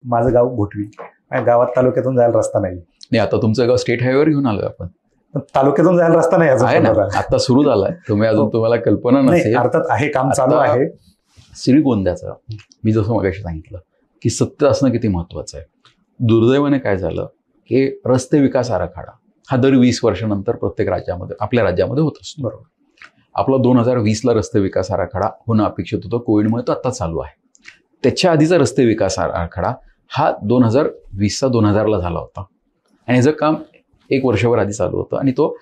माझं गाव घोटवी, गावात तालुक्यातून जायला रस्ता नाही. आता तुमचं गाव स्टेट हायवेवर घेऊन आलोय आपण. तालुक्यातून जायला रस्ता नाही आहे ना, आता सुरू झालाय. तुम्हाला कल्पना नसेल, अर्थात आहे, काम चालू आहे. श्रीगोंद्याचं मी जसं मगाशी सांगितलं की सत्य असणं किती महत्वाचं आहे. दुर्दैवाने काय झालं की रस्ते विकास आराखडा हा दर 20 वर्षानंतर प्रत्येक राज्यामध्ये, आपल्या राज्यामध्ये होत असतो. बरोबर. आपला 2020ला रस्ते विकास आराखडा होणं अपेक्षित होतं. कोविडमुळे तो आता चालू आहे. त्याच्या आधीचा रस्ते विकास आराखडा हा 2020चा 2000ला झाला होता आणि ह्याचं काम 1 वर्षभर आधी चालू होतं आणि तो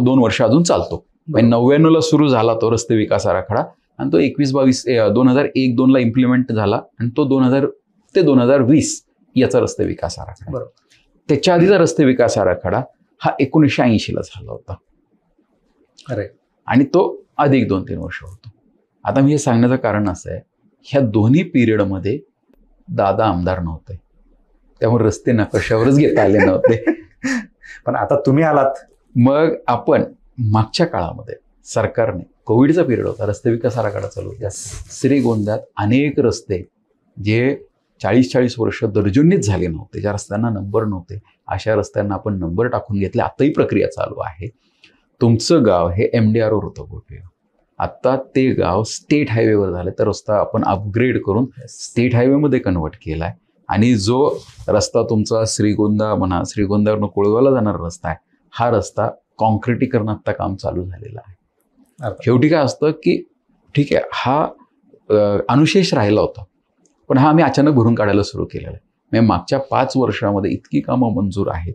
2 वर्ष अजून चालतो. 99ला सुरू झाला तो रस्ते विकास आराखडा आणि तो 2001-2ला इम्प्लिमेंट झाला आणि तो 2000 ते 2020 याचा रस्ते विकास आराखडा. त्याच्या आधीचा रस्ते विकास आराखडा हा 1980ला झाला होता. अरे, आणि तो अधिक 2-3 वर्ष होतो. आता मी हे सांगण्याचं कारण असं आहे, ह्या दोन्ही पिरियडमध्ये दादा आमदार नव्हते, त्यामुळे रस्ते नकाशावरच घेता आले नव्हते. पण आता तुम्ही आलात. मग आपण मागच्या काळामध्ये सरकारने, कोविडचा पिरियड होता, रस्ते विकास आराखडा चालू होता. श्रीगोंद्यात अनेक रस्ते जे 40-40 वर्ष दर्जनीच झाले नव्हते, ज्या रस्त्यांना नंबर नव्हते, अशा रस्त्यांना आपण नंबर टाकून घेतले. आताही प्रक्रिया चालू आहे. तुमचं गाव हे MDR वर होतं गोपी, आता ते गाव स्टेट हायवेवर झालं. तर रस्ता आपण अपग्रेड करून स्टेट हायवेमध्ये कन्वर्ट केलाय आणि जो रस्ता तुमचा श्रीगोंदा म्हणा, श्रीगोंद्यावरनं कोळगावला जाणारा रस्ता आहे, हा रस्ता कॉन्क्रिटीकरण आता काम चालू झालेलं आहे. शेवटी काय असतं की ठीक आहे, हा अनुशेष राहिला होता, पण हा आम्ही अचानक भरून काढायला सुरू केलेला आहे. म्हणजे मागच्या 5 वर्षामध्ये इतकी कामं मंजूर आहेत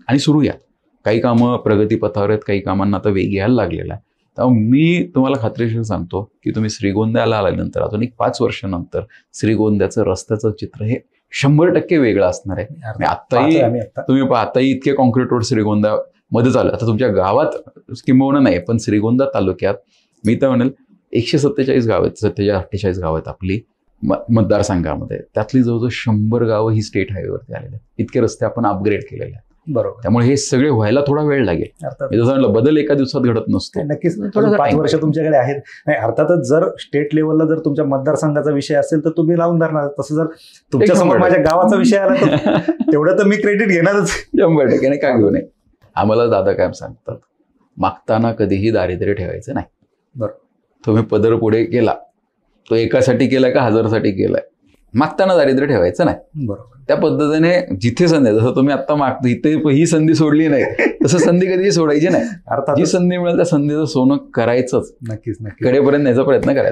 आणि सुरू आहेत. काही कामं प्रगतीपथावर आहेत, काही कामांना आता वेग यायला लागलेला आहे. त्यामुळे मी तुम्हाला खात्रीशीर सांगतो की तुम्ही श्रीगोंद्याला आल्यानंतर अजून एक 5 वर्षानंतर श्रीगोंद्याचं रस्त्याचं चित्र हे 100% वेगळं असणार आहे. आताही तुम्ही आताही इतके कॉन्क्रीट रोड श्रीगोंद्यामध्ये चालू. आता तुमच्या गावात किंबहुना नाही, पण श्रीगोंदा तालुक्यात मी तर म्हणेल 147 गाव आहेत, 47-48 गाव आहेत आपली मतदारसंघामध्ये. त्यातली जवळजवळ 100 गावं ही स्टेट हायवेवरती आलेली आहेत. इतके रस्ते आपण अपग्रेड केलेले आहेत. बरोबर. त्यामुळे हे सगळे व्हायला थोडा वेळ लागेल. जसं म्हणलं, बदल एका दिवसात घडत नसतो. नक्कीच 5 वर्ष तुमच्याकडे आहेत. नाही, अर्थातच जर स्टेट लेवलला जर तुमच्या मतदारसंघाचा विषय असेल तर तुम्ही लावून धरणार. तसं जर तुमच्या समोर माझ्या गावाचा विषय आला तर तेवढं तर मी क्रेडिट घेणारच. 100% काय घेऊ नये. आम्हाला दादा काय सांगतात, मागताना कधीही दारिद्र्य ठेवायचं नाही. बरोबर. तुम्ही पदर पुढे केला, तो एकासाठी केलाय का 1000साठी केलाय, मागताना दारिद्र्य ठेवायचं नाही. बरोबर. त्या पद्धतीने जिथे संधी, जसं तुम्ही आता मागता इथे ही संधी सोडली नाही, तसं संधी कधीही सोडायची नाही. अर्थात जी संधी मिळेल त्या संधीचं सोनं करायचंच, नक्कीच कडेपर्यंत न्यायचा प्रयत्न करायचा.